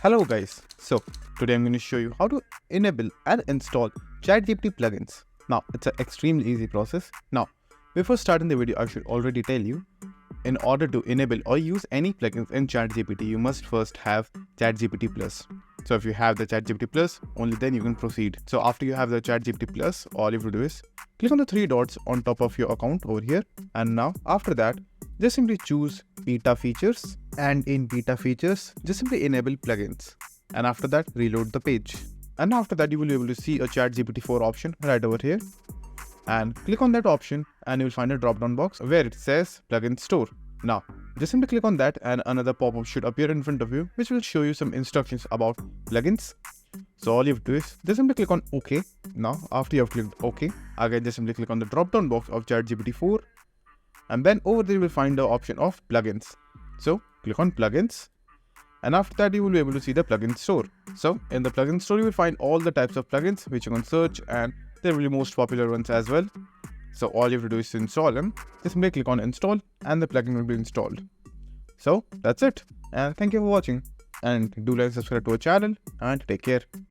Hello guys, so today I'm going to show you how to enable and install ChatGPT plugins. Now it's an extremely easy process. Now before starting the video, I should already tell you, in order to enable or use any plugins in ChatGPT, you must first have ChatGPT Plus. So if you have the ChatGPT Plus, only then you can proceed. So after you have the ChatGPT Plus, all you have to do is click on the three dots on top of your account over here, and now after that just simply choose beta features, and in beta features just simply enable plugins, and after that reload the page, and after that you will be able to see a ChatGPT 4 option right over here, and click on that option and you will find a drop down box where it says plugin store. Now just simply click on that and another pop-up should appear in front of you which will show you some instructions about plugins. So all you have to do is just simply click on OK. Now after you have clicked OK, again just simply click on the drop down box of ChatGPT 4, and then over there you will find the option of plugins. So click on plugins, and after that you will be able to see the plugin store. So in the plugin store you will find all the types of plugins which you can search, and there will be most popular ones as well. So all you have to do is to install them. Just simply click on install and the plugin will be installed. So that's it, and thank you for watching, and do like and subscribe to our channel, and take care.